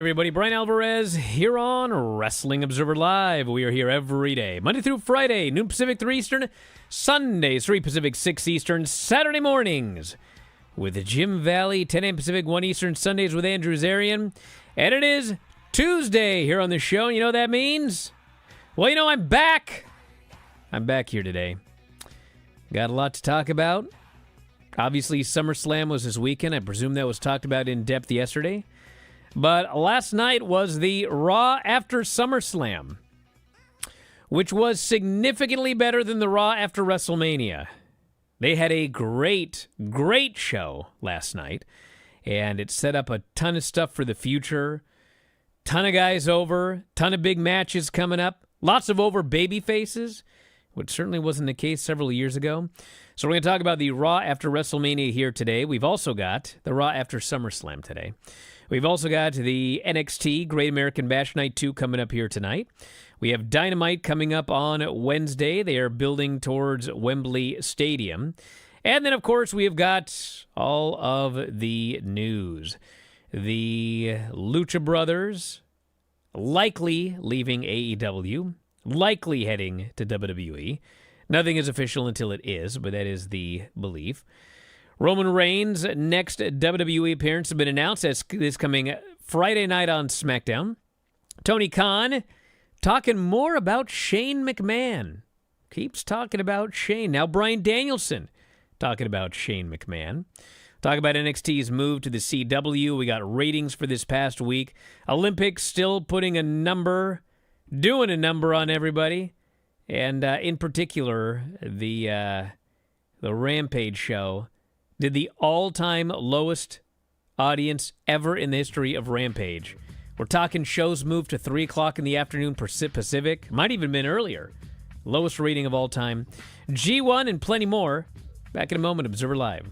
Everybody, Bryan Alvarez here on Wrestling Observer Live. We are here every day, Monday through Friday, noon Pacific, 3 Eastern, Sundays, 3 Pacific, 6 Eastern, Saturday mornings with Jim Valley, 10 a.m. Pacific, 1 Eastern, Sundays with Andrew Zarian. And it is Tuesday here on the show. You know what that means? Well, you know, I'm back. I'm back here today. Got a lot to talk about. Obviously, SummerSlam was this weekend. I presume that was talked about in depth yesterday. But last night was the Raw after SummerSlam, which was significantly better than the Raw after WrestleMania. They had a great, great show last night, and it set up a ton of stuff for the future. Ton of guys over, ton of big matches coming up, lots of over baby faces, which certainly wasn't the case several years ago. So we're going to talk about the Raw after WrestleMania here today. We've also got the Raw after SummerSlam today. We've also got the NXT Great American Bash Night 2 coming up here tonight. We have Dynamite coming up on Wednesday. They are building towards Wembley Stadium. And then, of course, we have got all of the news. The Lucha Brothers likely leaving AEW, likely heading to WWE. Nothing is official until it is, but that is the belief. Roman Reigns' next WWE appearance has been announced as this coming Friday night on SmackDown. Tony Khan talking more about Shane McMahon. Keeps talking about Shane. Now Bryan Danielson talking about Shane McMahon. Talk about NXT's move to the CW. We got ratings for this past week. Olympics still putting a number, doing a number on everybody. And in particular, the Rampage show did the all-time lowest audience ever in the history of Rampage. We're talking shows moved to 3 o'clock in the afternoon Pacific. Might even been earlier. Lowest rating of all time. G1 and plenty more. Back in a moment, Observer Live.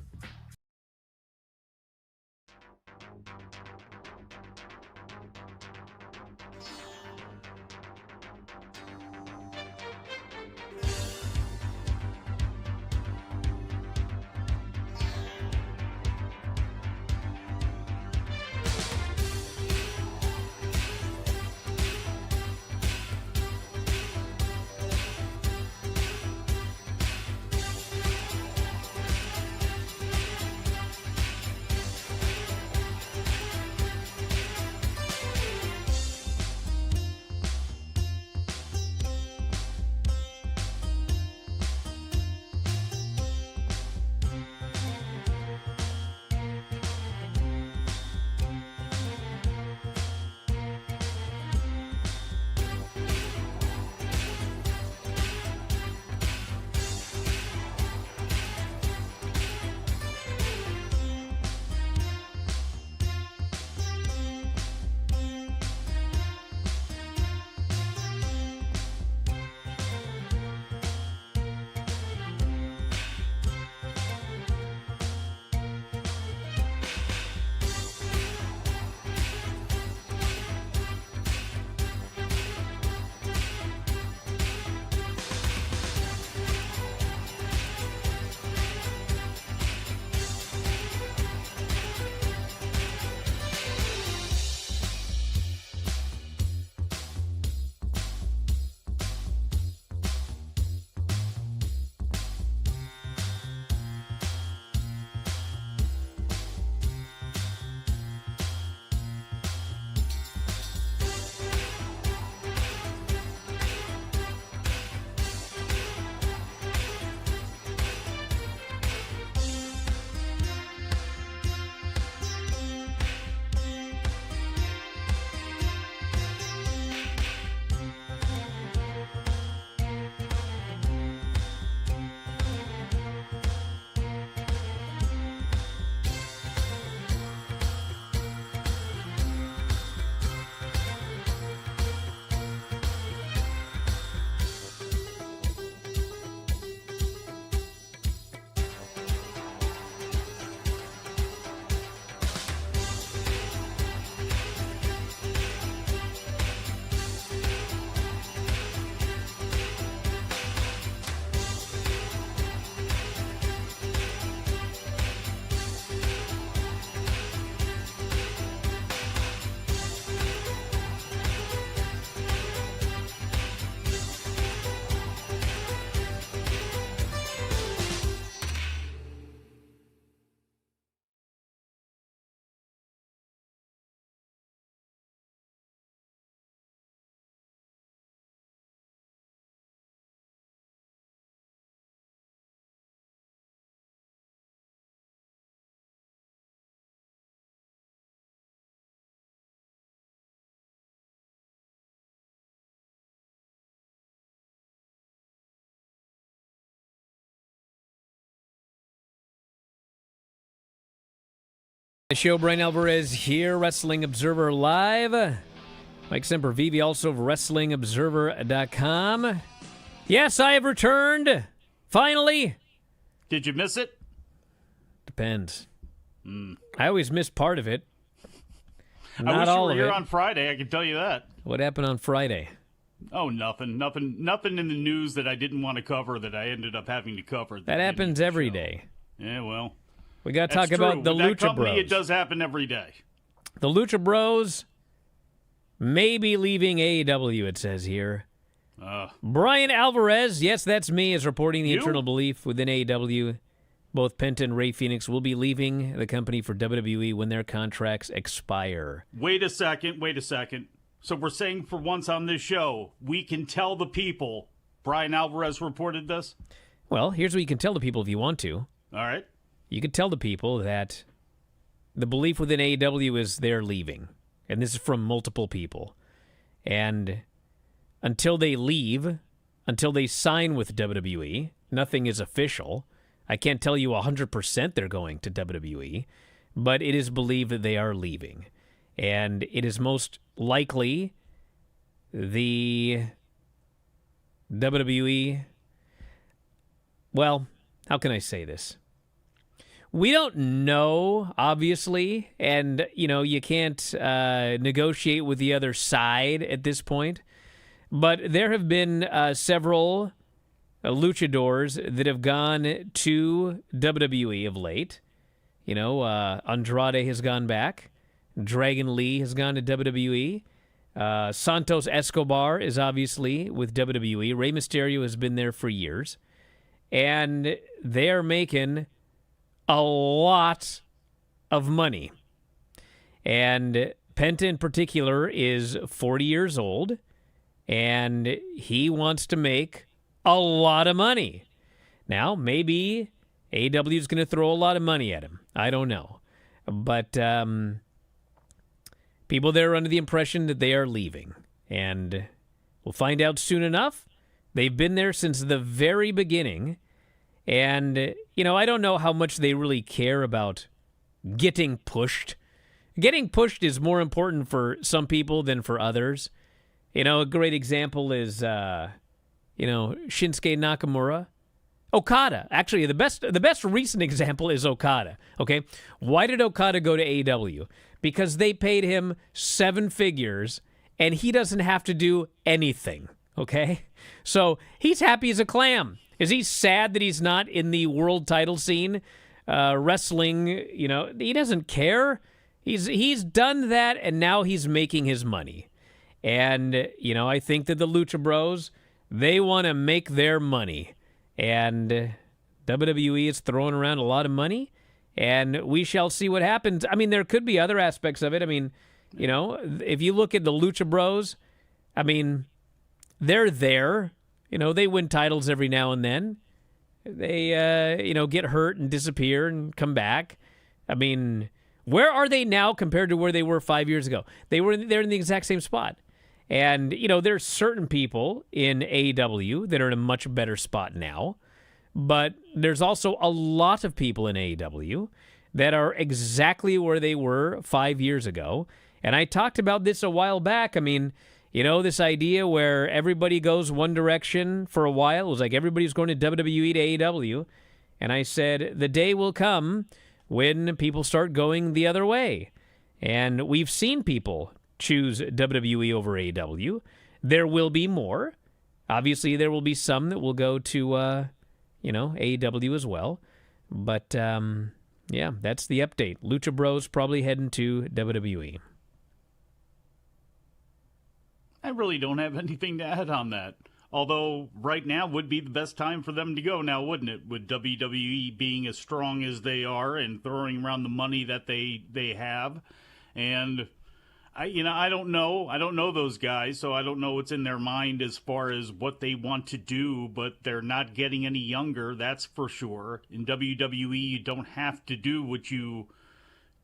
The show, Bryan Alvarez here, Wrestling Observer Live. Mike Sempervive, also of WrestlingObserver.com. Yes, I have returned. Finally. Did you miss it? Depends. I always miss part of it. Not I wish all you were of here it. on Friday, I can tell you that. What happened on Friday? Oh, nothing in the news that I didn't want to cover that I ended up having to cover. That happens every day. Yeah, well. We got to talk That's about true. the With that Lucha company, Bros. It does happen every day. The Lucha Bros may be leaving AEW, it says here. Bryan Alvarez, yes, that's me, is reporting the internal belief within AEW. Both Penta and Rey Fenix will be leaving the company for WWE when their contracts expire. Wait a second. So we're saying for once on this show, we can tell the people Bryan Alvarez reported this? Well, here's what you can tell the people if you want to. All right. You could tell the people that the belief within AEW is they're leaving. And this is from multiple people. And until they leave, until they sign with WWE, nothing is official. I can't tell you 100% they're going to WWE, but it is believed that they are leaving. And it is most likely the WWE... Well, how can I say this? We don't know, obviously, and, you can't negotiate with the other side at this point. But there have been several luchadors that have gone to WWE of late. Andrade has gone back. Dragon Lee has gone to WWE. Santos Escobar is obviously with WWE. Rey Mysterio has been there for years. And they are making a lot of money. And Penta in particular is 40 years old, and he wants to make a lot of money. Now, maybe AEW is going to throw a lot of money at him. I don't know. But people there are under the impression that they are leaving. And we'll find out soon enough. They've been there since the very beginning. And, I don't know how much they really care about getting pushed. Getting pushed is more important for some people than for others. A great example is, Shinsuke Nakamura. Okada. Actually, the best recent example is Okada. Okay? Why did Okada go to AEW? Because they paid him 7 figures, and he doesn't have to do anything. Okay? So he's happy as a clam. Is he sad that he's not in the world title scene wrestling? He doesn't care. He's done that, and now he's making his money. And, I think that the Lucha Bros, they want to make their money. And WWE is throwing around a lot of money, and we shall see what happens. I mean, there could be other aspects of it. I mean, if you look at the Lucha Bros, I mean, they're there. They win titles every now and then. They, get hurt and disappear and come back. I mean, where are they now compared to where they were 5 years ago? They're in the exact same spot. And, there's certain people in AEW that are in a much better spot now. But there's also a lot of people in AEW that are exactly where they were 5 years ago. And I talked about this a while back. I mean, this idea where everybody goes one direction for a while. It was like everybody's going to WWE to AEW. And I said, the day will come when people start going the other way. And we've seen people choose WWE over AEW. There will be more. Obviously, there will be some that will go to, AEW as well. But, that's the update. Lucha Bros probably heading to WWE. I really don't have anything to add on that. Although right now would be the best time for them to go now, wouldn't it? With WWE being as strong as they are and throwing around the money that they have. And I don't know. I don't know those guys, so I don't know what's in their mind as far as what they want to do, but they're not getting any younger, that's for sure. In WWE, you don't have to do what you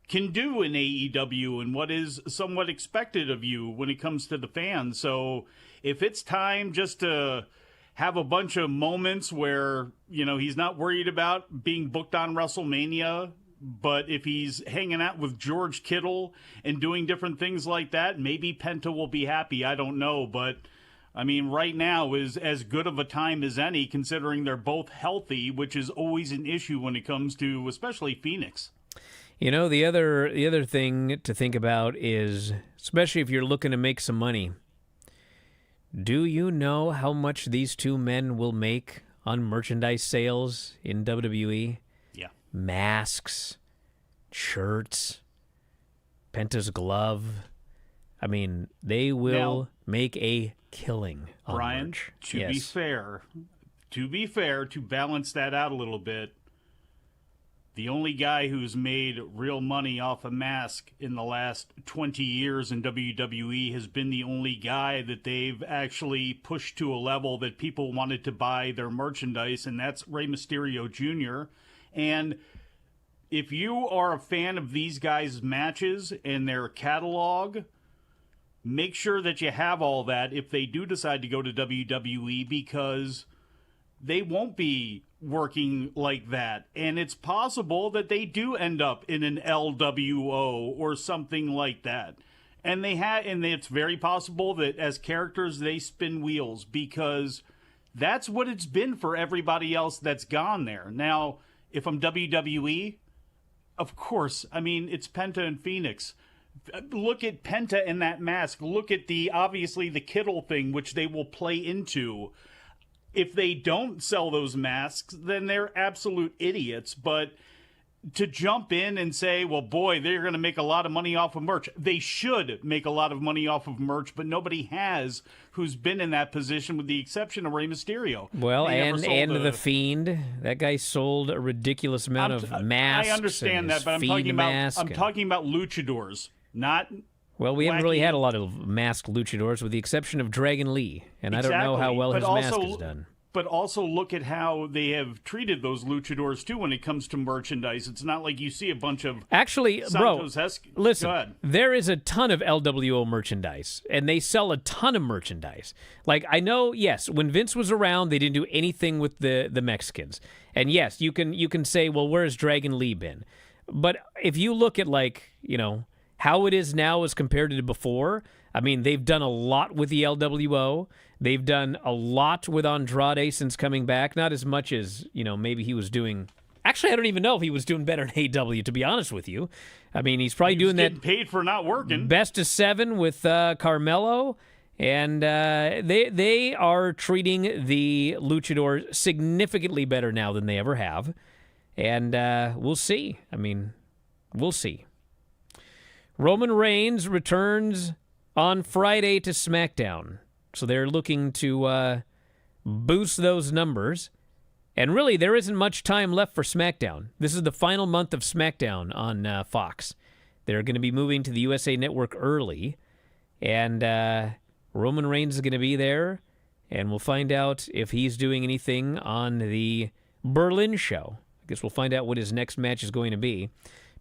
can do in AEW and what is somewhat expected of you when it comes to the fans. So if it's time just to have a bunch of moments where, he's not worried about being booked on WrestleMania, But if he's hanging out with George Kittle and doing different things like that, maybe Penta will be happy. I don't know. But, I mean, right now is as good of a time as any, considering they're both healthy, which is always an issue when it comes to especially Phoenix. You know, the other thing to think about is, especially if you're looking to make some money, do you know how much these two men will make on merchandise sales in WWE? Yeah. Masks, shirts, Penta's glove. I mean, they will make a killing on Bryan, merch. To be fair, to balance that out a little bit, the only guy who's made real money off a mask in the last 20 years in WWE has been the only guy that they've actually pushed to a level that people wanted to buy their merchandise, and that's Rey Mysterio Jr. And if you are a fan of these guys' matches and their catalog, make sure that you have all that if they do decide to go to WWE, because they won't be working like that. And it's possible that they do end up in an LWO or something like that. And it's very possible that as characters they spin wheels, because that's what it's been for everybody else that's gone there. Now, if I'm WWE, of course, I mean, it's Penta and Phoenix. Look at Penta in that mask. Look at obviously the Kittle thing, which they will play into. If they don't sell those masks, then they're absolute idiots. But to jump in and say, well, boy, they're going to make a lot of money off of merch. They should make a lot of money off of merch, but nobody has who's been in that position with the exception of Rey Mysterio. Well, and The Fiend. That guy sold a ridiculous amount of masks. I understand that, but I'm talking about luchadors, not... Well, we haven't really had a lot of masked luchadors, with the exception of Dragon Lee, and exactly. I don't know how well his mask is done. But also look at how they have treated those luchadors, too, when it comes to merchandise. It's not like you see a bunch of... Actually, bro, listen, Go there is a ton of LWO merchandise, and they sell a ton of merchandise. Like, I know, yes, when Vince was around, they didn't do anything with the Mexicans. And yes, you can say, well, where has Dragon Lee been? But if you look at, like, you know, how it is now as compared to before, I mean, they've done a lot with the LWO. They've done a lot with Andrade since coming back. Not as much as, you know, maybe he was doing... Actually, I don't even know if he was doing better in AEW, to be honest with you. I mean, he's probably doing that... paid for not working. Best of 7 with Carmelo. And they are treating the luchador significantly better now than they ever have. And we'll see. I mean, we'll see. Roman Reigns returns on Friday to SmackDown. So they're looking to boost those numbers. And really, there isn't much time left for SmackDown. This is the final month of SmackDown on Fox. They're going to be moving to the USA Network early. And Roman Reigns is going to be there. And we'll find out if he's doing anything on the Berlin show. I guess we'll find out what his next match is going to be.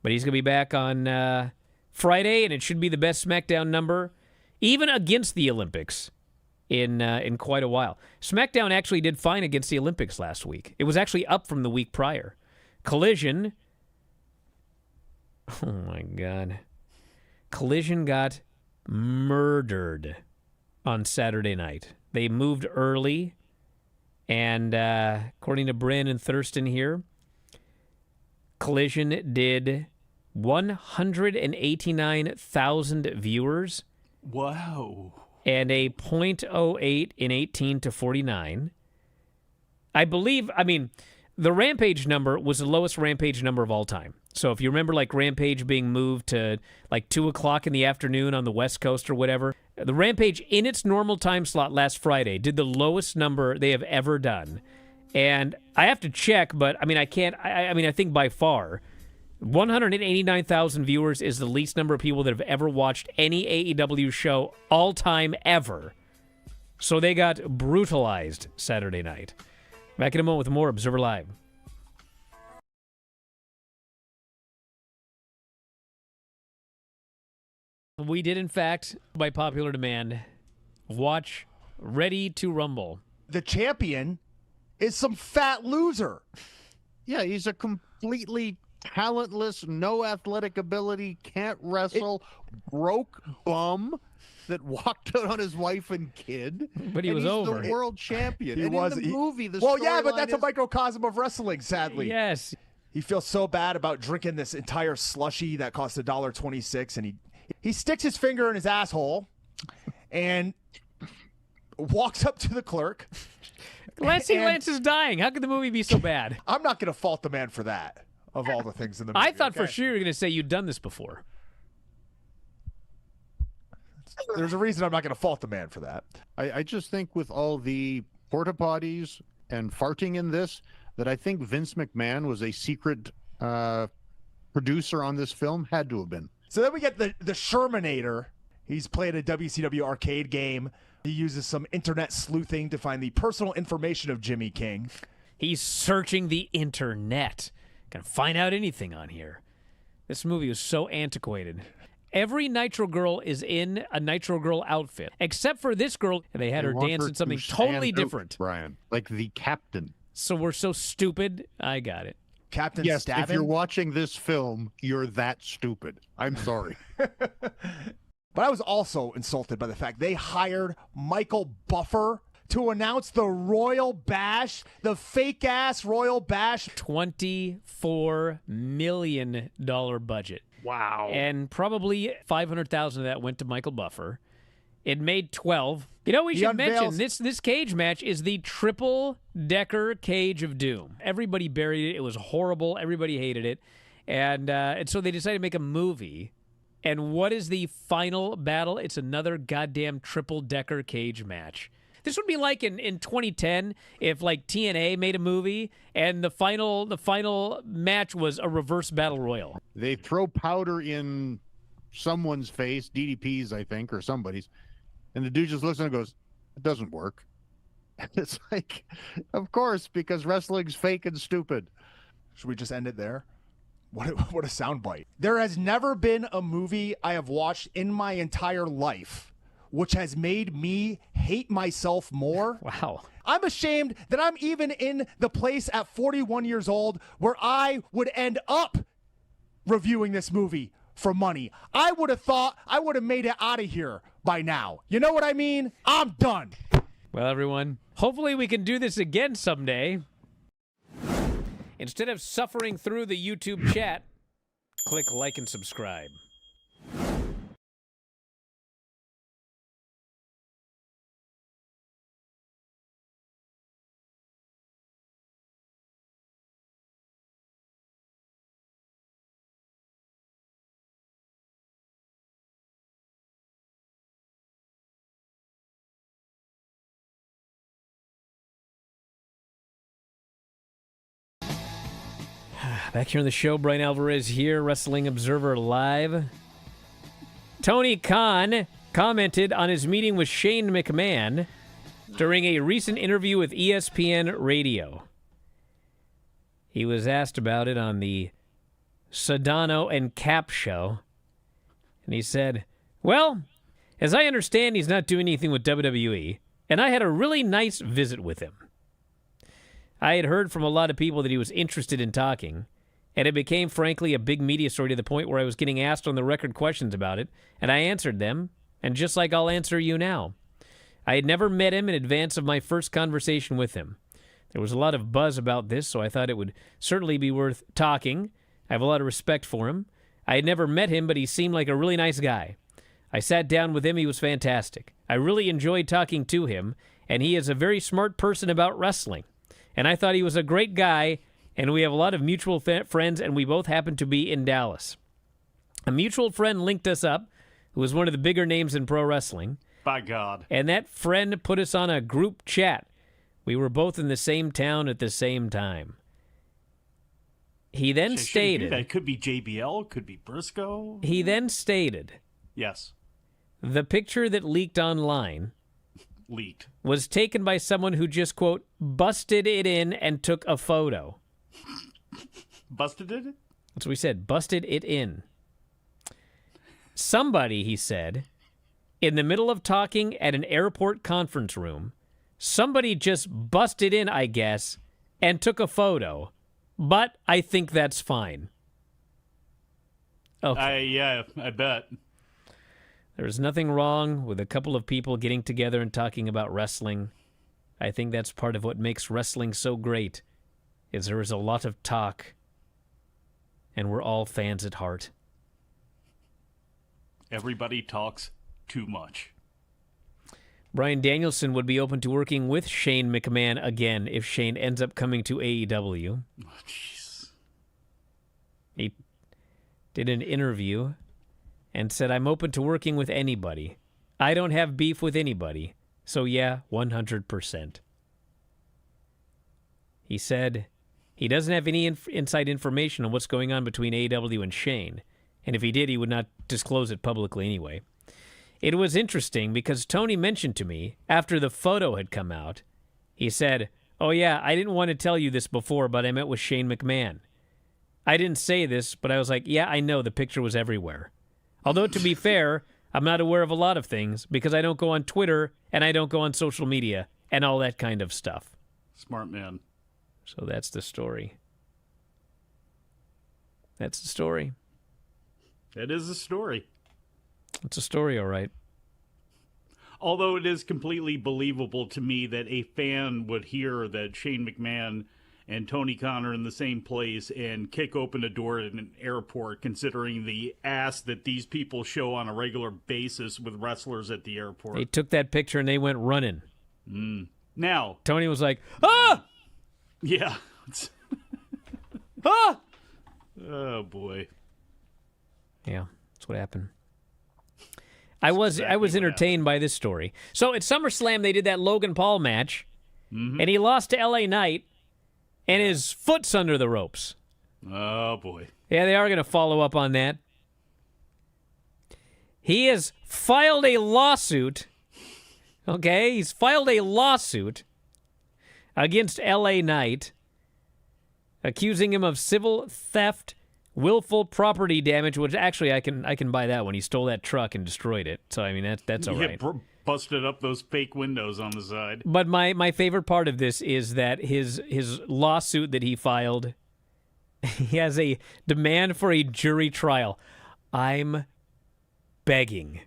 But he's going to be back on Friday, and it should be the best SmackDown number, even against the Olympics, in quite a while. SmackDown actually did fine against the Olympics last week. It was actually up from the week prior. Collision, oh my God. Collision got murdered on Saturday night. They moved early, and according to Brandon Thurston here, Collision did 189,000 viewers. Wow. And a .08 in 18 to 49. I believe, I mean, the Rampage number was the lowest Rampage number of all time. So if you remember, like, Rampage being moved to, like, 2 o'clock in the afternoon on the West Coast or whatever, the Rampage in its normal time slot last Friday did the lowest number they have ever done. And I have to check, but, I mean, I can't, I mean, I think by far 189,000 viewers is the least number of people that have ever watched any AEW show all time ever. So they got brutalized Saturday night. Back in a moment with more Observer Live. We did, in fact, by popular demand, watch Ready to Rumble. The champion is some fat loser. Yeah, he's a completely talentless, no athletic ability, can't wrestle, broke bum that walked out on his wife and kid. But he was he's over. the world champion. He and was in the movie. The but that's a storyline microcosm of wrestling, sadly. Yes. He feels so bad about drinking this entire slushy that costs $1.26, and he sticks his finger in his asshole and walks up to the clerk. Lance is dying. How could the movie be so bad? I'm not going to fault the man for that, of all the things in the movie. I thought for sure you were going to say you'd done this before. There's a reason I'm not going to fault the man for that. I just think with all the porta potties and farting in this, that I think Vince McMahon was a secret producer on this film. Had to have been. So then we get the Shermanator. He's played a WCW arcade game. He uses some internet sleuthing to find the personal information of Jimmy King. He's searching the internet. Gonna find out anything on here. This movie was so antiquated. Every Nitro Girl is in a Nitro Girl outfit, except for this girl. They had her dance in something totally different. Brian, like the captain. So we're so stupid. I got it. Captain Yes, Stabbin? if you're watching this film, you're that stupid. I'm sorry. But I was also insulted by the fact they hired Michael Buffer to announce the Royal Bash, the fake-ass Royal Bash. $24 million budget. Wow. And probably $500,000 of that went to Michael Buffer. It made 12. You know, we should mention this cage match is the triple-decker Cage of Doom. Everybody buried it. It was horrible. Everybody hated it. And so they decided to make a movie. And what is the final battle? It's another goddamn triple-decker cage match. This would be like in 2010 if like TNA made a movie and the final match was a reverse battle royal. They throw powder in someone's face, DDP's, I think, or somebody's, and the dude just looks and goes, "It doesn't work." It's like, of course, because wrestling's fake and stupid. Should we just end it there? What a soundbite. There has never been a movie I have watched in my entire life which has made me hate myself more. Wow. I'm ashamed that I'm even in the place at 41 years old where I would end up reviewing this movie for money. I would have thought I would have made it out of here by now. You know what I mean? I'm done. Well, everyone, hopefully we can do this again someday. Instead of suffering through the YouTube chat, click like and subscribe. Back here on the show, Bryan Alvarez here, Wrestling Observer Live. Tony Khan commented on his meeting with Shane McMahon during a recent interview with ESPN Radio. He was asked about it on the Sedano and Cap show, and he said, "Well, as I understand, he's not doing anything with WWE, and I had a really nice visit with him. I had heard from a lot of people that he was interested in talking, and it became, frankly, a big media story to the point where I was getting asked on the record questions about it, and I answered them, and just like I'll answer you now. I had never met him in advance of my first conversation with him. There was a lot of buzz about this, so I thought it would certainly be worth talking. I have a lot of respect for him. I had never met him, but he seemed like a really nice guy. I sat down with him. He was fantastic. I really enjoyed talking to him, and he is a very smart person about wrestling. And I thought he was a great guy, and we have a lot of mutual friends, and we both happen to be in Dallas. A mutual friend linked us up, who was one of the bigger names in pro wrestling. By God. And that friend put us on a group chat. We were both in the same town at the same time. He then stated... That could be JBL, could be Briscoe. He then stated... Yes. The picture that leaked online... Leaked. Was taken by someone who just, quote, busted it in and took a photo. Busted it? That's what we said. Busted it in. Somebody, he said, in the middle of talking at an airport conference room, somebody just busted in, I guess, and took a photo. But I think that's fine. Okay. I bet. There's nothing wrong with a couple of people getting together and talking about wrestling. I think that's part of what makes wrestling so great, is there is a lot of talk, and we're all fans at heart. Everybody talks too much. Bryan Danielson would be open to working with Shane McMahon again if Shane ends up coming to AEW. Oh, jeez. He did an interview and said, I'm open to working with anybody. I don't have beef with anybody. So yeah, 100%. He said he doesn't have any inside information on what's going on between AEW and Shane. And if he did, he would not disclose it publicly anyway. It was interesting because Tony mentioned to me after the photo had come out, he said, oh yeah, I didn't want to tell you this before, but I met with Shane McMahon. I didn't say this, but I was like, yeah, I know the picture was everywhere. Although, to be fair, I'm not aware of a lot of things because I don't go on Twitter and I don't go on social media and all that kind of stuff. Smart man. So that's the story. That's the story. That is a story. It's a story, all right. Although it is completely believable to me that a fan would hear that Shane McMahon and Tony Khan are in the same place and kick open a door at an airport, considering the ass that these people show on a regular basis with wrestlers at the airport. They took that picture and they went running. Now, Tony was like, ah! yeah. Ah! Oh, boy. Yeah, that's what happened. I was entertained by this story. So at SummerSlam, they did that Logan Paul match, and he lost to LA Knight, and his foot's under the ropes. Oh, boy. Yeah, they are going to follow up on that. He has filed a lawsuit. Okay, he's filed a lawsuit against LA Knight, accusing him of civil theft, willful property damage, which actually I can buy that one. He stole that truck and destroyed it. So, I mean, that's all right. Busted up those fake windows on the side. But my favorite part of this is that his lawsuit that he filed, he has a demand for a jury trial. I am begging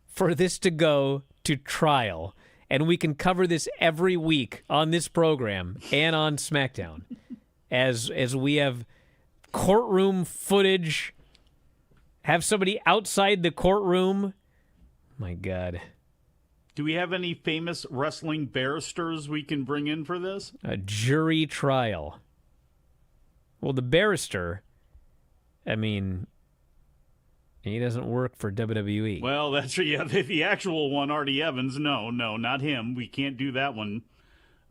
for this to go to trial, and we can cover this every week on this program and on SmackDown. As we have courtroom footage, have somebody outside the courtroom. My God. Do we have any famous wrestling barristers we can bring in for this? A jury trial. Well, the barrister, I mean, he doesn't work for WWE. Well, that's the actual one, Artie Evans. No, not him. We can't do that one.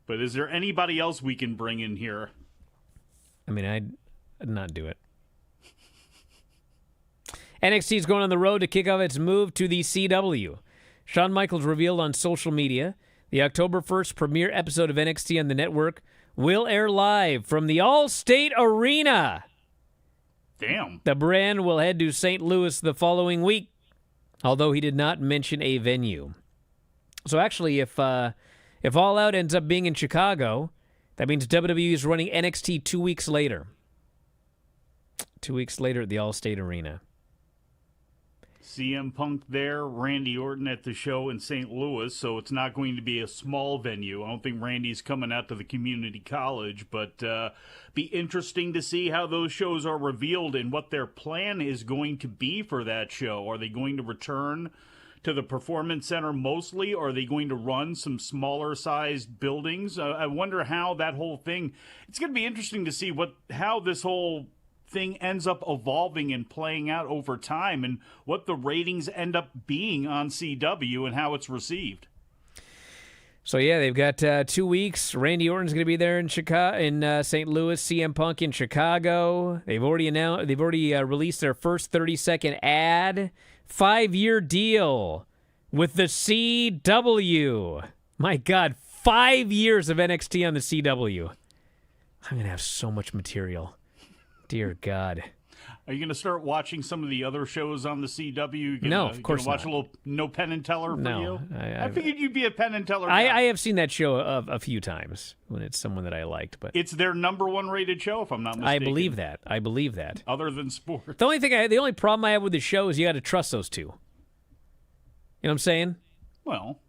But is there anybody else we can bring in here? I mean, I'd not do it. NXT is going on the road to kick off its move to the CW. Shawn Michaels revealed on social media the October 1st premiere episode of NXT on the network will air live from the All-State Arena. Damn. The brand will head to St. Louis the following week, although he did not mention a venue. So actually, if All Out ends up being in Chicago, that means WWE is running NXT 2 weeks later. 2 weeks later at the All-State Arena. CM Punk there, Randy Orton at the show in St. Louis, so it's not going to be a small venue. I don't think Randy's coming out to the community college, but be interesting to see how those shows are revealed and what their plan is going to be for that show. Are they going to return to the Performance Center mostly, or are they going to run some smaller-sized buildings? I wonder how that whole thing... It's going to be interesting to see how this whole thing ends up evolving and playing out over time, and what the ratings end up being on CW and how it's received. So yeah, they've got 2 weeks. Randy Orton's going to be there in Chicago, in St. Louis. CM Punk in Chicago. They've already released their first 30-second ad. 5-year deal with the CW. My God, 5 years of NXT on the CW. I'm going to have so much material. Dear God. Are you going to start watching some of the other shows on the CW? No, of course watch not. a little No Penn and Teller for No, you? I figured you'd be a Penn and Teller I guy. have seen that show a few times when it's someone that I liked, but It's their #1 rated show, if I'm not mistaken. I believe that. Other than sports. The only problem I have with the show is you got to trust those two. You know what I'm saying? Well,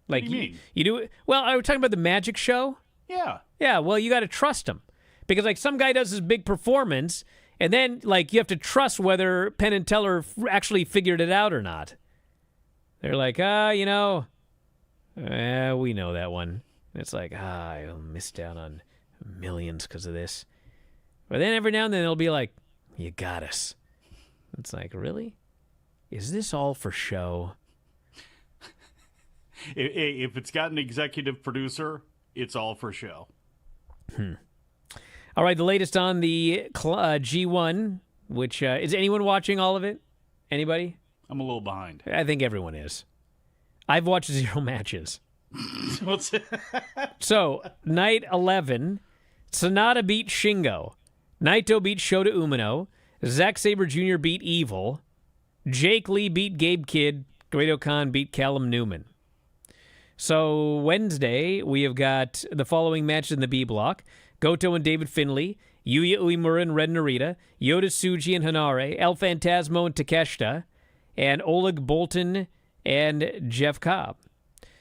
Like what do you mean? You do. Well, I was talking about the magic show. Yeah. Yeah. Well, you got to trust him because like some guy does his big performance, and then like you have to trust whether Penn and Teller actually figured it out or not. They're like, we know that one. And it's like, I missed out on millions because of this. But then every now and then they'll be like, you got us. It's like, really? Is this all for show? If it's got an executive producer, it's all for show. All right, the latest on the G1, which is anyone watching all of it? Anybody? I'm a little behind. I think everyone is. I've watched 0 matches. So, night 11, Sonata beat Shingo. Naito beat Shota Umino. Zack Sabre Jr. beat Evil. Jake Lee beat Gabe Kidd. Great Khan beat Callum Newman. So, Wednesday, we have got the following matches in the B block. Goto and David Finlay, Yuya Uemura and Red Narita, Yota Tsuji and Hanare, El Phantasmo and Takeshita, and Oleg Boltin and Jeff Cobb.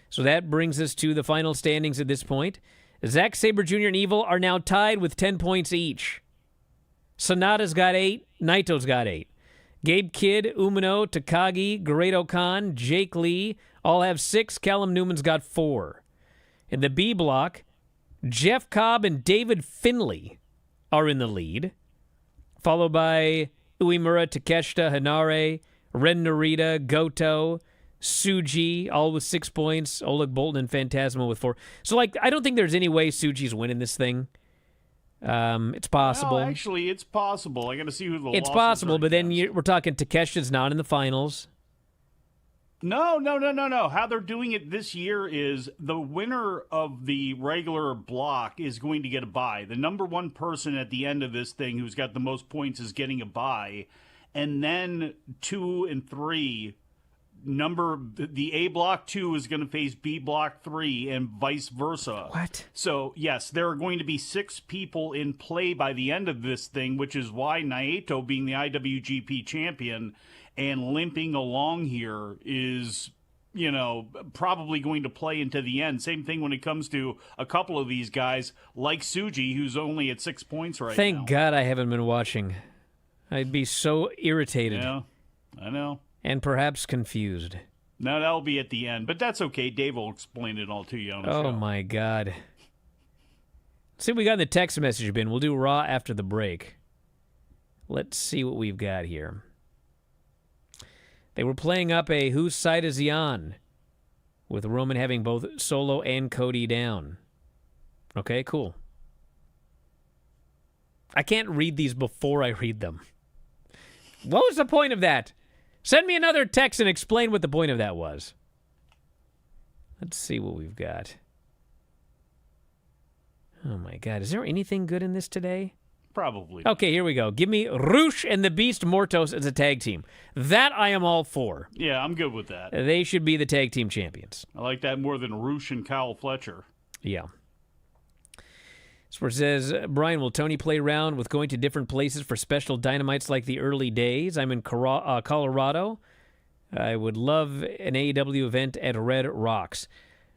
So that brings us to the final standings at this point. Zack Sabre Jr. and Evil are now tied with 10 points each. Sonata's got 8, Naito's got 8. Gabe Kidd, Umino, Takagi, Great Khan, Jake Lee all have 6. Callum Newman's got 4. In the B block, Jeff Cobb and David Finlay are in the lead, followed by Uemura, Takeshita, Hanare, Ren Narita, Goto, Tsuji, all with 6 points, Oleg Boltin and Phantasmo with 4. So, I don't think there's any way Tsuji's winning this thing. It's possible. No, actually, it's possible. I got to see who the It's losses possible, are but then against. we're talking Takeshita's not in the finals. No. How they're doing it this year is the winner of the regular block is going to get a bye. The #1 person at the end of this thing who's got the most points is getting a bye. And then 2 and 3, the A block 2 is going to face B block 3 and vice versa. What? So, yes, there are going to be 6 people in play by the end of this thing, which is why Naito, being the IWGP champion and limping along here, is, probably going to play into the end. Same thing when it comes to a couple of these guys, like Tsuji, who's only at 6 points right now. Thank God I haven't been watching. I'd be so irritated. Yeah, I know. And perhaps confused. No, that'll be at the end, but that's okay. Dave will explain it all to you on the show. Oh, my God. See what we got in the text message bin. We'll do Raw after the break. Let's see what we've got here. They were playing up a Whose Side Is He On? With Roman having both Solo and Cody down. Okay, cool. I can't read these before I read them. What was the point of that? Send me another text and explain what the point of that was. Let's see what we've got. Oh, my God. Is there anything good in this today? Probably. Okay, here we go. Give me Rush and the Beast Mortos as a tag team. That I am all for. Yeah, I'm good with that. They should be the tag team champions. I like that more than Roosh and Kyle Fletcher. Yeah. This where it says, Brian, will Tony play around with going to different places for special dynamites like the early days? I'm in Colorado. I would love an AEW event at Red Rocks.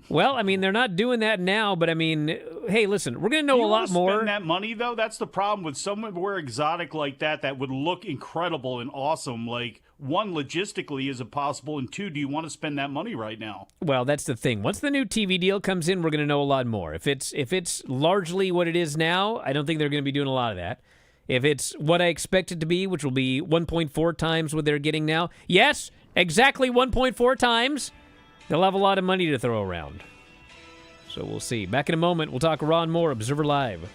Well, I mean, they're not doing that now, but I mean, hey, listen, we're going to know a lot more. Spend that money, though? That's the problem with somewhere exotic like that would look incredible and awesome. Like, one, logistically, is it possible? And two, do you want to spend that money right now? Well, that's the thing. Once the new TV deal comes in, we're going to know a lot more. If it's largely what it is now, I don't think they're going to be doing a lot of that. If it's what I expect it to be, which will be 1.4 times what they're getting now, yes, exactly 1.4 times, they'll have a lot of money to throw around. So we'll see. Back in a moment, we'll talk Raw and more. Observer Live.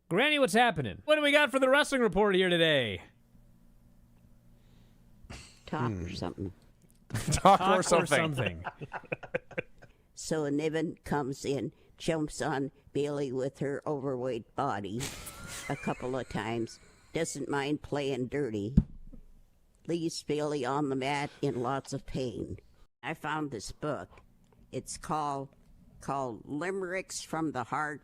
Granny, what's happening? What do we got for the wrestling report here today? Top or something. Talk or something. So Niven comes in, jumps on Bailey with her overweight body a couple of times, doesn't mind playing dirty, leaves Bailey on the mat in lots of pain. I found this book. It's called Limericks from the Heart.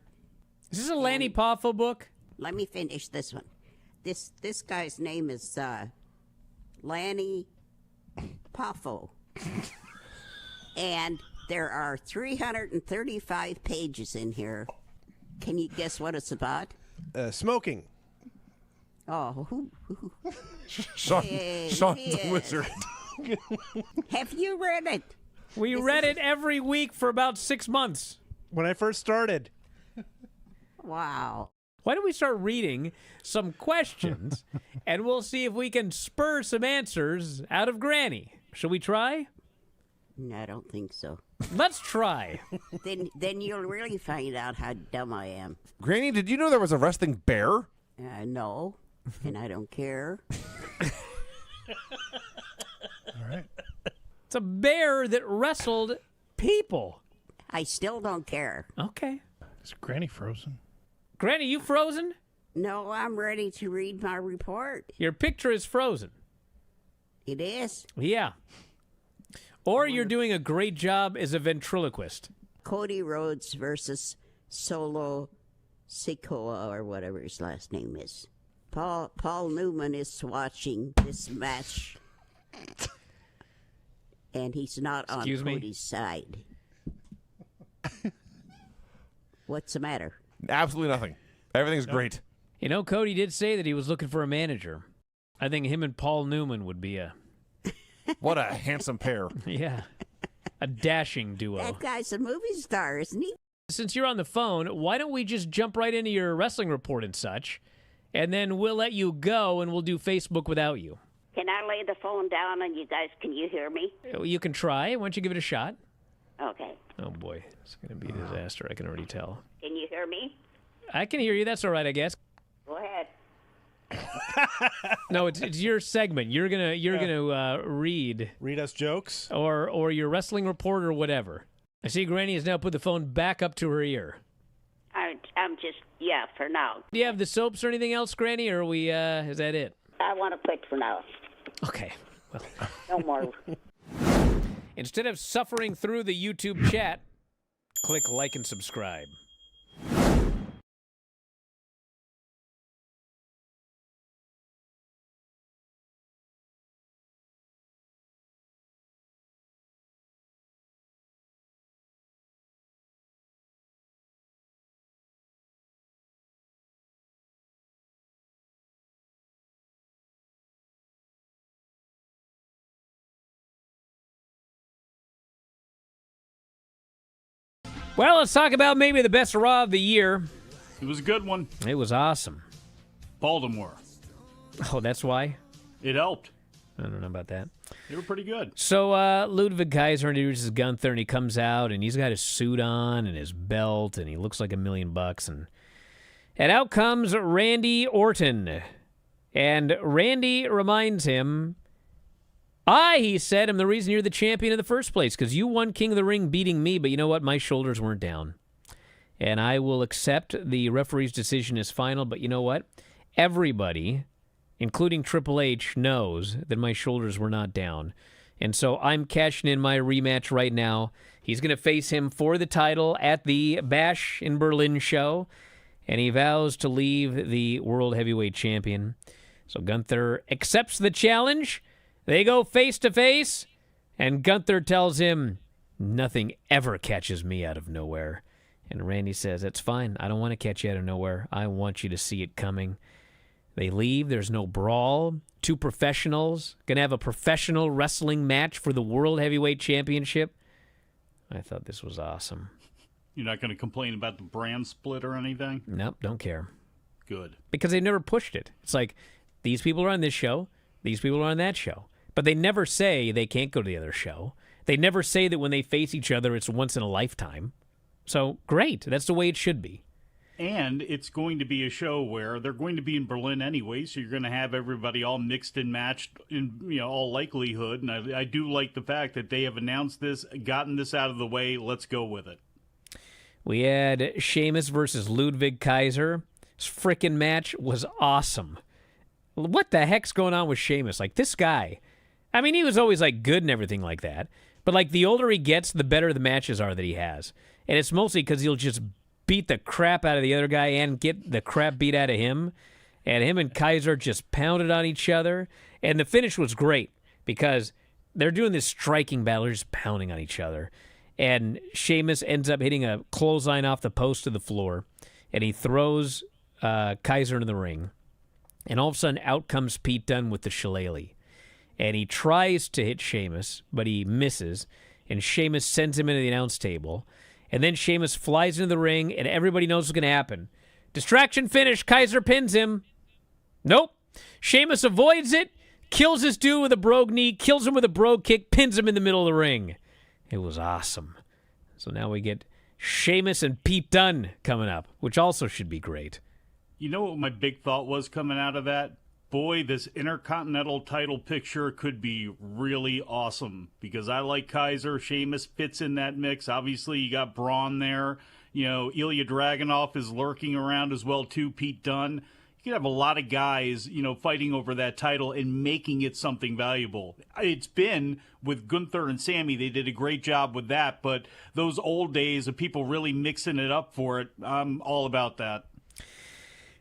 Is this a Lanny Poffo book? Let me finish this one. This guy's name is Lanny Poffo. And there are 335 pages in here. Can you guess what it's about? Smoking. Oh, Sean Yes. the Wizard. have you read it? We read it every week for about 6 months. When I first started. Wow. Why don't we start reading some questions, and we'll see if we can spur some answers out of Granny. Shall we try? No, I don't think so. Let's try. Then you'll really find out how dumb I am. Granny, did you know there was a wrestling bear? No, and I don't care. All right. It's a bear that wrestled people. I still don't care. Okay. Is Granny frozen? Granny, you frozen? No, I'm ready to read my report. Your picture is frozen. It is. Yeah. Or you're doing a great job as a ventriloquist. Cody Rhodes versus Solo Sikoa, or whatever his last name is. Paul Newman is watching this match, and he's not on Excuse me? Cody's side. What's the matter? Absolutely nothing. Everything's great. You know, Cody did say that he was looking for a manager. I think him and Paul Newman would be a What a handsome pair. a dashing duo. That guy's a movie star, isn't he? Since you're on the phone, why don't we just jump right into your wrestling report and such, and then we'll let you go and we'll do Facebook without you. Can I lay the phone down and can you hear me? You can try. Why don't you give it a shot? Okay. Oh, boy. It's going to be a disaster. I can already tell. Can you hear me? I can hear you. That's all right, I guess. Go ahead. No, it's your segment. You're gonna read Read us jokes. or your wrestling report or whatever. I see Granny has now put the phone back up to her ear. I'm just, for now. Do you have the soaps or anything else, Granny, or is that it? I want to quit for now. Okay. Well, No more. instead of suffering through the YouTube chat, click like and subscribe. Well, let's talk about maybe the best Raw of the year. It was a good one. It was awesome. Baltimore. Oh, that's why? It helped. I don't know about that. They were pretty good. So Ludwig Kaiser introduces Gunther, and he comes out, and he's got his suit on and his belt, and he looks like $1 million. And out comes Randy Orton. And Randy reminds him, he said, I'm the reason you're the champion in the first place, because you won King of the Ring beating me, but you know what? My shoulders weren't down. And I will accept the referee's decision as final, but you know what? Everybody, including Triple H, knows that my shoulders were not down. And so I'm cashing in my rematch right now. He's going to face him for the title at the Bash in Berlin show, and he vows to leave the World Heavyweight Champion. So Gunther accepts the challenge. They go face-to-face, and Gunther tells him, nothing ever catches me out of nowhere. And Randy says, that's fine. I don't want to catch you out of nowhere. I want you to see it coming. They leave. There's no brawl. Two professionals. Going to have a professional wrestling match for the World Heavyweight Championship. I thought this was awesome. You're not going to complain about the brand split or anything? Nope, don't care. Good. Because they've never pushed it. It's like, these people are on this show. These people are on that show. But they never say they can't go to the other show. They never say that when they face each other, it's once in a lifetime. So, great. That's the way it should be. And it's going to be a show where they're going to be in Berlin anyway, so you're going to have everybody all mixed and matched in all likelihood. And I do like the fact that they have announced this, gotten this out of the way. Let's go with it. We had Sheamus versus Ludwig Kaiser. This frickin' match was awesome. What the heck's going on with Sheamus? Like, this guy, I mean, he was always, like, good and everything like that. But, like, the older he gets, the better the matches are that he has. And it's mostly because he'll just beat the crap out of the other guy and get the crap beat out of him. And him and Kaiser just pounded on each other. And the finish was great because they're doing this striking battle, they're just pounding on each other. And Sheamus ends up hitting a clothesline off the post to the floor. And he throws Kaiser into the ring. And all of a sudden, out comes Pete Dunne with the shillelagh. And he tries to hit Sheamus, but he misses. And Sheamus sends him into the announce table. And then Sheamus flies into the ring, and everybody knows what's going to happen. Distraction finish. Kaiser pins him. Nope. Sheamus avoids it, kills this dude with a brogue knee, kills him with a brogue kick, pins him in the middle of the ring. It was awesome. So now we get Sheamus and Pete Dunne coming up, which also should be great. You know what my big thought was coming out of that? Boy, this Intercontinental title picture could be really awesome because I like Kaiser. Sheamus fits in that mix. Obviously, you got Braun there. Ilya Dragunov is lurking around as well, too. Pete Dunne. You could have a lot of guys, fighting over that title and making it something valuable. It's been with Gunther and Sammy. They did a great job with that. But those old days of people really mixing it up for it, I'm all about that.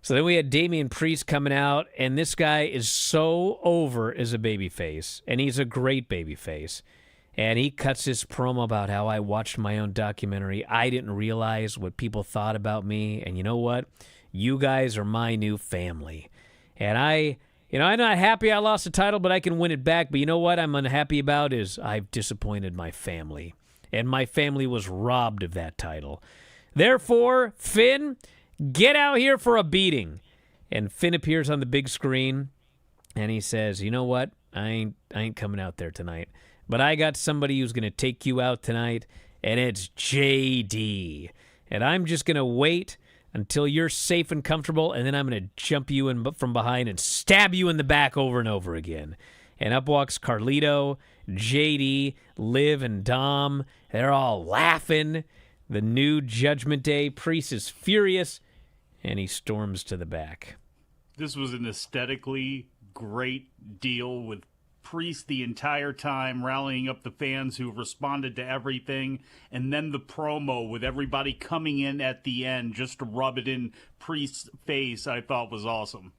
So then we had Damian Priest coming out, and this guy is so over as a babyface, and he's a great babyface. And he cuts his promo about how I watched my own documentary. I didn't realize what people thought about me, and you know what? You guys are my new family. And I'm not happy I lost the title, but I can win it back. But you know what I'm unhappy about is I've disappointed my family, and my family was robbed of that title. Therefore, Finn, get out here for a beating. And Finn appears on the big screen, and he says, you know what? I ain't coming out there tonight. But I got somebody who's going to take you out tonight, and it's JD. And I'm just going to wait until you're safe and comfortable, and then I'm going to jump you in from behind and stab you in the back over and over again. And up walks Carlito, JD, Liv, and Dom. They're all laughing. The new Judgment Day. Priest is furious, and he storms to the back. This was an aesthetically great deal with Priest the entire time rallying up the fans who responded to everything, and then the promo with everybody coming in at the end just to rub it in Priest's face, I thought was awesome.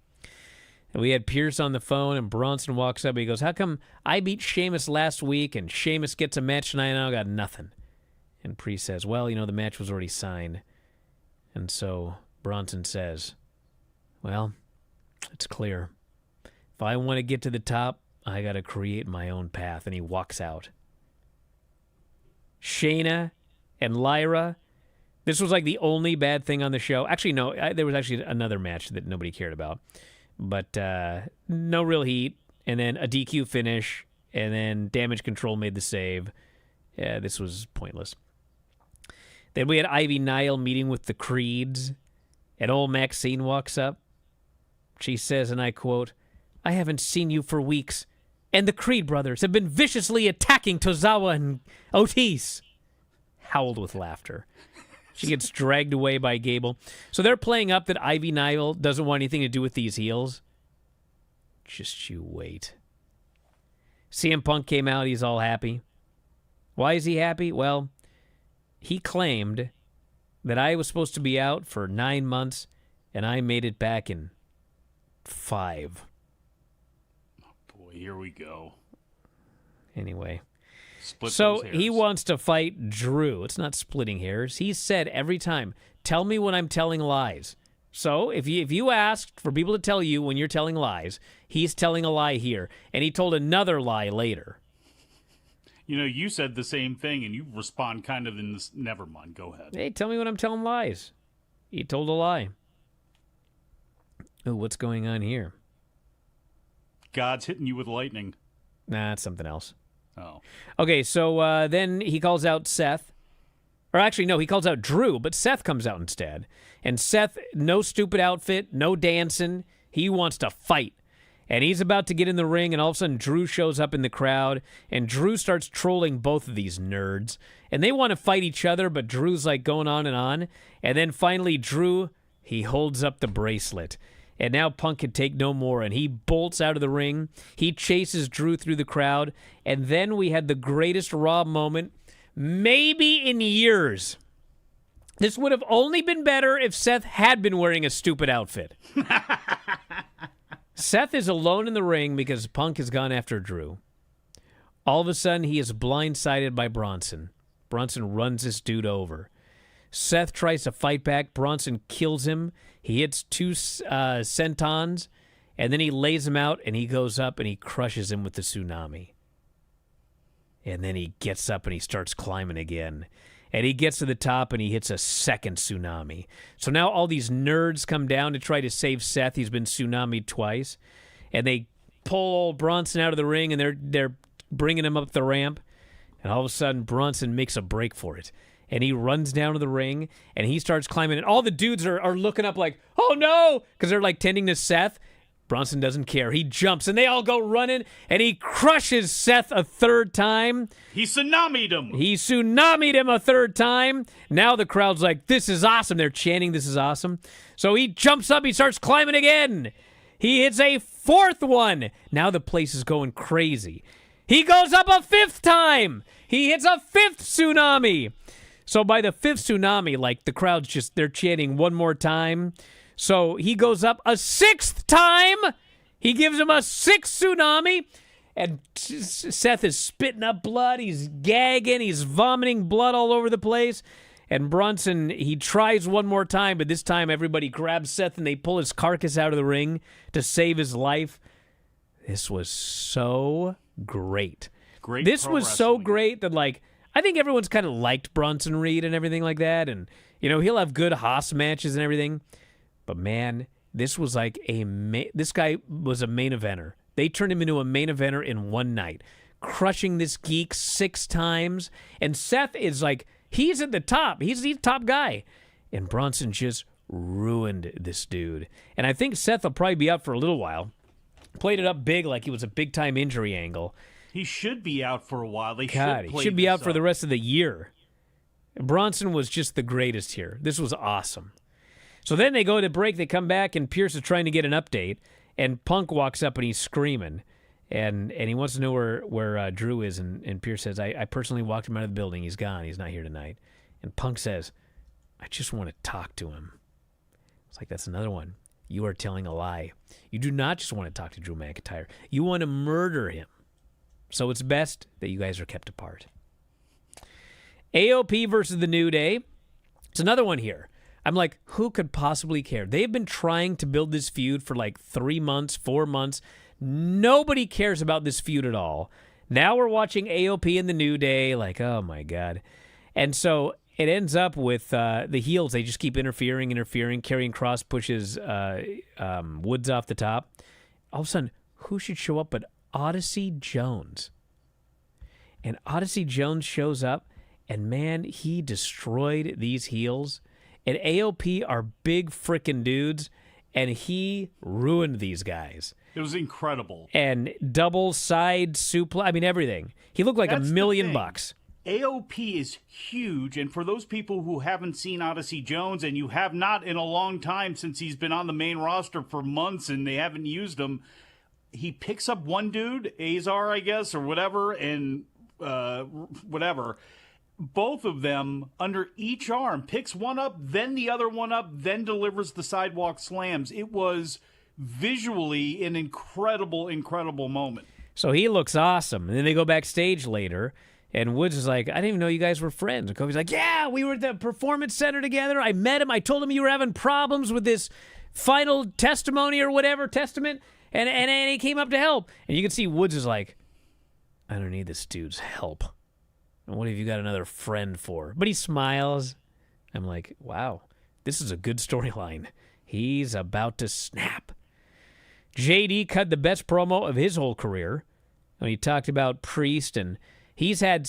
And we had Pierce on the phone, and Bronson walks up, and he goes, how come I beat Sheamus last week, and Sheamus gets a match tonight, and I got nothing? And Priest says, well, the match was already signed. And so Bronson says, well, it's clear. If I want to get to the top, I got to create my own path. And he walks out. Shayna and Lyra, this was like the only bad thing on the show. Actually, no, there was actually another match that nobody cared about. But no real heat. And then a DQ finish. And then Damage Control made the save. This was pointless. Then we had Ivy Nile meeting with the Creeds. And old Maxine walks up. She says, and I quote, I haven't seen you for weeks, and the Creed brothers have been viciously attacking Tozawa and Otis. Howled with laughter. She gets dragged away by Gable. So they're playing up that Ivy Nile doesn't want anything to do with these heels. Just you wait. CM Punk came out. He's all happy. Why is he happy? Well, he claimed that I was supposed to be out for 9 months, and I made it back in 5. Boy, here we go. Anyway. Split So those hairs. he wants to fight Drew. It's not splitting hairs. He said every time, tell me when I'm telling lies. So if you asked for people to tell you when you're telling lies, he's telling a lie here. And he told another lie later. You said the same thing, and you respond kind of in this. Never mind. Go ahead. Hey, tell me when I'm telling lies. He told a lie. Oh, what's going on here? God's hitting you with lightning. Nah, it's something else. Oh. Okay, so then he calls out Seth. Or actually, no, he calls out Drew, but Seth comes out instead. And Seth, no stupid outfit, no dancing. He wants to fight. And he's about to get in the ring, and all of a sudden Drew shows up in the crowd, and Drew starts trolling both of these nerds. And they want to fight each other, but Drew's like going on. And then finally Drew, he holds up the bracelet. And now Punk can take no more, and he bolts out of the ring. He chases Drew through the crowd, and then we had the greatest Raw moment maybe in years. This would have only been better if Seth had been wearing a stupid outfit. Seth is alone in the ring because Punk has gone after Drew. All of a sudden, he is blindsided by Bronson. Bronson runs this dude over. Seth tries to fight back. Bronson kills him. He hits 2 sentons, and then he lays him out, and he goes up, and he crushes him with the tsunami. And then he gets up, and he starts climbing again. And he gets to the top, and he hits a second tsunami. So now all these nerds come down to try to save Seth. He's been tsunamied twice. And they pull old Bronson out of the ring, and they're bringing him up the ramp. And all of a sudden, Bronson makes a break for it. And he runs down to the ring, and he starts climbing. And all the dudes are looking up like, oh, no, because they're, like, tending to Seth. Bronson doesn't care. He jumps, and they all go running, and he crushes Seth a third time. He tsunamied him. He tsunamied him a third time. Now the crowd's like, this is awesome. They're chanting, this is awesome. So he jumps up. He starts climbing again. He hits a fourth one. Now the place is going crazy. He goes up a fifth time. He hits a fifth tsunami. So by the fifth tsunami, like the crowd's just, they're chanting one more time. So he goes up a sixth time. He gives him a sixth tsunami. And Seth is spitting up blood. He's gagging. He's vomiting blood all over the place. And Bronson, he tries one more time, but this time everybody grabs Seth and they pull his carcass out of the ring to save his life. This was so great. This was so great that, like, I think everyone's kind of liked Bronson Reed and everything like that. And, you know, he'll have good Haas matches and everything. But, man, this was like this guy was a main eventer. They turned him into a main eventer in one night, crushing this geek 6 times. And Seth is like, he's at the top. He's the top guy. And Bronson just ruined this dude. And I think Seth will probably be out for a little while. Played it up big like he was a big-time injury angle. He should be out for a while. He should be out for the rest of the year. Bronson was just the greatest here. This was awesome. So then they go to break, they come back, and Pierce is trying to get an update, and Punk walks up and he's screaming, and he wants to know where Drew is, and Pierce says, I personally walked him out of the building. He's gone. He's not here tonight. And Punk says, I just want to talk to him. It's like, that's another one. You are telling a lie. You do not just want to talk to Drew McIntyre. You want to murder him. So it's best that you guys are kept apart. AOP versus the New Day. It's another one here. I'm like, who could possibly care? They've been trying to build this feud for like 3 months, 4 months. Nobody cares about this feud at all. Now we're watching AOP and the New Day, like, oh my God. And so it ends up with the heels. They just keep interfering. Karrion Kross pushes Woods off the top. All of a sudden, who should show up but Odyssey Jones? And Odyssey Jones shows up, and man, he destroyed these heels. And AOP are big frickin' dudes, and he ruined these guys. It was incredible. And double side suplex, I mean, everything. He looked like $1 million. AOP is huge, and for those people who haven't seen Odyssey Jones, and you have not in a long time since he's been on the main roster for months and they haven't used him, he picks up one dude, Azar, I guess, or whatever, and whatever. Both of them under each arm, picks one up, then the other one up, then delivers the sidewalk slams. It was visually an incredible, incredible moment. So he looks awesome. And then they go backstage later, and Woods is like, I didn't even know you guys were friends. And Kofi's like, yeah, we were at the Performance Center together. I met him. I told him you were having problems with this final testimony or whatever, testament, and he came up to help. And you can see Woods is like, I don't need this dude's help. What have you got another friend for? But he smiles. I'm like, wow, this is a good storyline. He's about to snap. JD cut the best promo of his whole career when he talked about Priest and He's had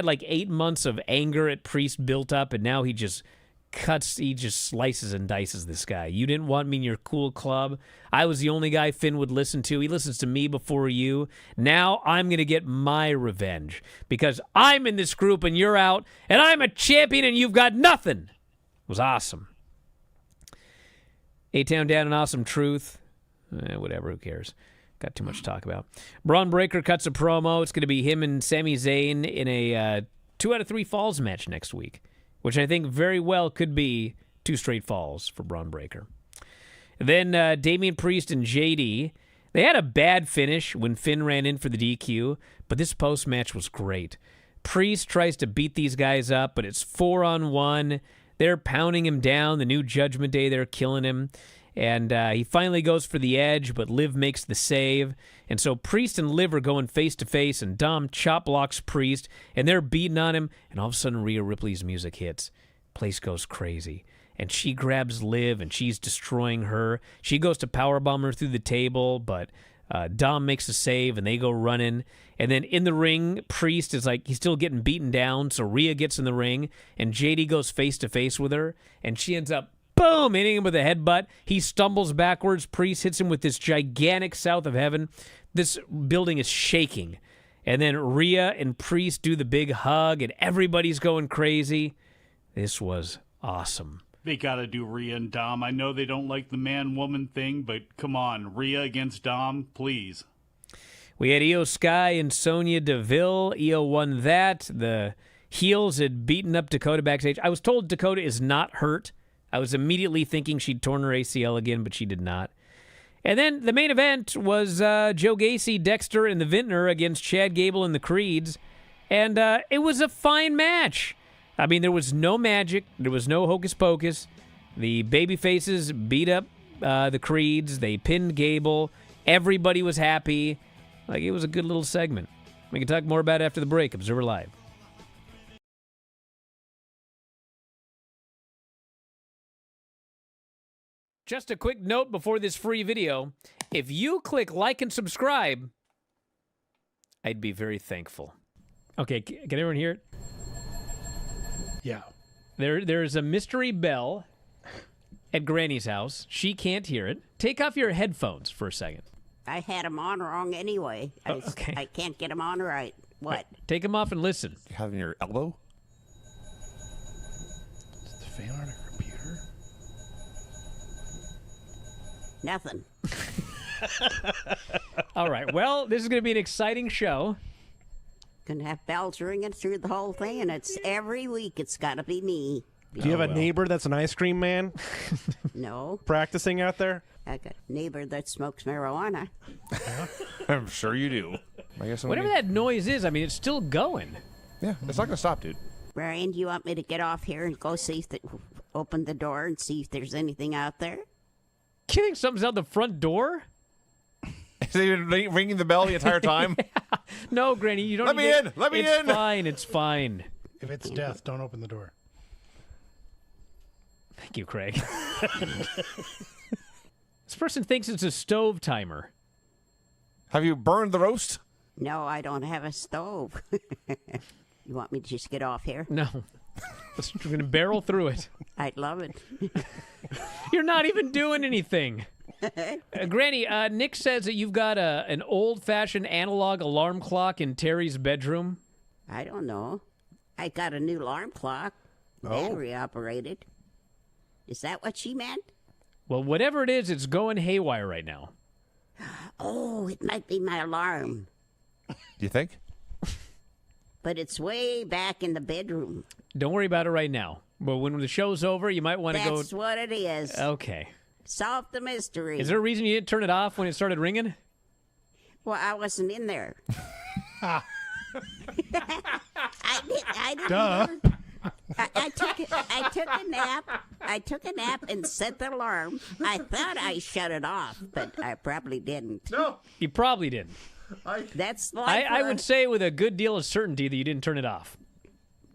like 8 months of anger at Priest built up, and now he just slices and dices this guy. You didn't want me in your cool club. I was the only guy Finn would listen to. He listens to me before you. Now I'm going to get my revenge because I'm in this group and you're out, and I'm a champion and you've got nothing. It was awesome. A-Town down and Awesome Truth. Whatever, who cares? Got too much to talk about. Braun Breaker cuts a promo. It's going to be him and Sami Zayn in a 2 out of 3 falls match next week, which I think very well could be 2 straight falls for Braun Breaker. Then Damian Priest and JD. They had a bad finish when Finn ran in for the DQ, but this post-match was great. Priest tries to beat these guys up, but it's 4-on-1. They're pounding him down. The new Judgment Day, they're killing him. And he finally goes for the edge, but Liv makes the save. And so Priest and Liv are going face-to-face, and Dom chop blocks Priest, and they're beating on him, and all of a sudden Rhea Ripley's music hits. Place goes crazy. And she grabs Liv, and she's destroying her. She goes to powerbomb her through the table, but Dom makes a save, and they go running. And then in the ring, Priest is like, he's still getting beaten down, so Rhea gets in the ring, and JD goes face-to-face with her, and she ends up boom, hitting him with a headbutt. He stumbles backwards. Priest hits him with this gigantic South of Heaven. This building is shaking. And then Rhea and Priest do the big hug, and everybody's going crazy. This was awesome. They got to do Rhea and Dom. I know they don't like the man-woman thing, but come on, Rhea against Dom, please. We had Io Sky and Sonya Deville. Io won that. The heels had beaten up Dakota backstage. I was told Dakota is not hurt. I was immediately thinking she'd torn her ACL again, but she did not. And then the main event was Joe Gacy, Dexter, and the Vintner against Chad Gable and the Creeds. And it was a fine match. I mean, there was no magic. There was no hocus pocus. The babyfaces beat up the Creeds. They pinned Gable. Everybody was happy. Like, it was a good little segment. We can talk more about it after the break. Observer Live. Just a quick note before this free video. If you click like and subscribe, I'd be very thankful. Okay, can everyone hear it? Yeah. There's a mystery bell at Granny's house. She can't hear it. Take off your headphones for a second. I had them on wrong anyway. Okay. I can't get them on right. What? Take them off and listen. You have in your elbow? Is the fan on a computer? Nothing. All right. Well, this is going to be an exciting show. Gonna have bells ringing through the whole thing, and it's every week. It's got to be me. Oh, Do you have a neighbor that's an ice cream man No, practicing out there? I got a neighbor that smokes marijuana. I'm sure you do. I guess Whatever that noise is, I mean, it's still going. Yeah, it's not going to stop, dude. Brian, do you want me to get off here and go see if open the door and see if there's anything out there? You think something's out the front door? Is he ringing the bell the entire time? No, Granny, you don't. Let me in. Let me in. It's fine. It's fine. If it's death, don't open the door. Thank you, Craig. This person thinks it's a stove timer. Have you burned the roast? No, I don't have a stove. You want me to just get off here? No. We're going to barrel through it. I'd love it. You're not even doing anything. Granny, Nick says that you've got an old-fashioned analog alarm clock in Terry's bedroom. I don't know. I got a new alarm clock. Battery operated. Is that what she meant? Well, whatever it is, it's going haywire right now. Oh, it might be my alarm. Do you think? But it's way back in the bedroom. Don't worry about it right now. But when the show's over, you might want to go... That's what it is. Okay. Solve the mystery. Is there a reason you didn't turn it off when it started ringing? Well, I wasn't in there. I didn't. Duh. I took a nap. I took a nap and set the alarm. I thought I shut it off, but I probably didn't. No. You probably didn't. That's like I would say with a good deal of certainty that you didn't turn it off.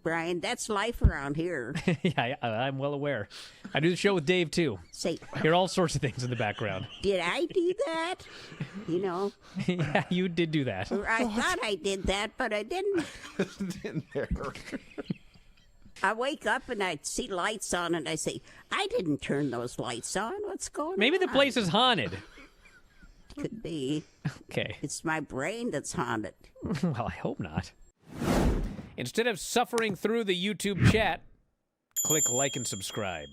Brian. That's life around here. Yeah, I'm well aware. I do the show with Dave, too. Say, Hear all sorts of things in the background. did I do that? You know, Yeah, you did do that. or I thought I did that, but I didn't. In there. I wake up and I see lights on, and I say, I didn't turn those lights on. What's going on? Maybe the place is haunted. Could be. Okay. It's my brain that's haunted. Well, I hope not. Instead of suffering through the YouTube chat, click like and subscribe.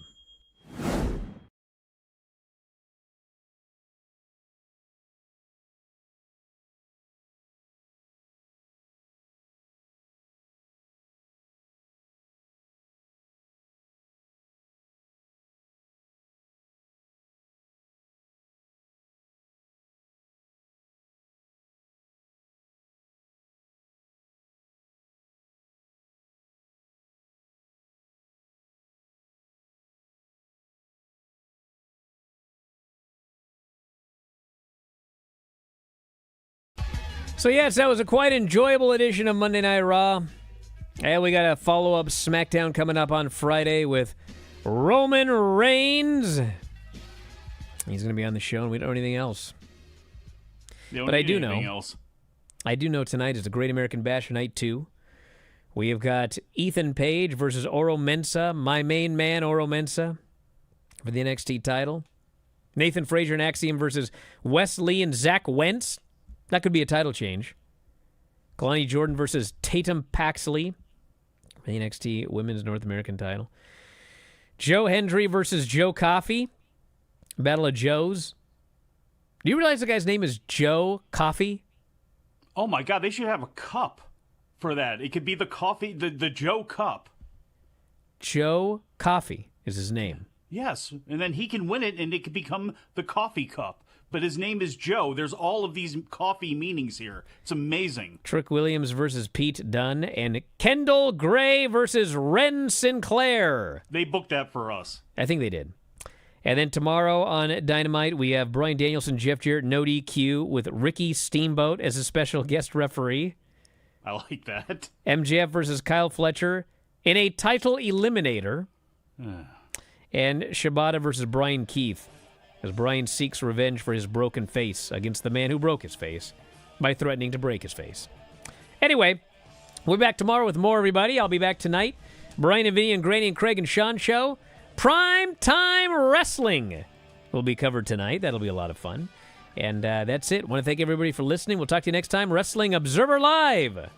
So yes, that was a quite enjoyable edition of Monday Night Raw. And we got a follow-up SmackDown coming up on Friday with Roman Reigns. He's going to be on the show, and we don't know anything else. But I do know. I do know tonight is the Great American Bash Night 2. We have got Ethan Page versus Oro Mensah, my main man, Oro Mensah, for the NXT title. Nathan Frazier and Axiom versus Wesley and Zach Wentz. That could be a title change. Kalani Jordan versus Tatum Paxley, the NXT Women's North American title. Joe Hendry versus Joe Coffey, Battle of Joes. Do you realize the guy's name is Joe Coffey? Oh my God, they should have a cup for that. It could be the coffee, the Joe Cup. Joe Coffey is his name. Yes, and then he can win it, and it could become the coffee cup. But his name is Joe. There's all of these coffee meanings here. It's amazing. Trick Williams versus Pete Dunne, and Kendall Gray versus Ren Sinclair. They booked that for us. I think they did. And then tomorrow on Dynamite, we have Bryan Danielson, Jeff Jarrett, no DQ, with Ricky Steamboat as a special guest referee. I like that. MJF versus Kyle Fletcher in a title eliminator. And Shibata versus Brian Keith, as Brian seeks revenge for his broken face against the man who broke his face by threatening to break his face. Anyway, we'll be back tomorrow with more, everybody. I'll be back tonight. Brian and Vinny and Granny and Craig and Sean show. Prime Time Wrestling will be covered tonight. That'll be a lot of fun. And that's it. Want to thank everybody for listening. We'll talk to you next time. Wrestling Observer Live.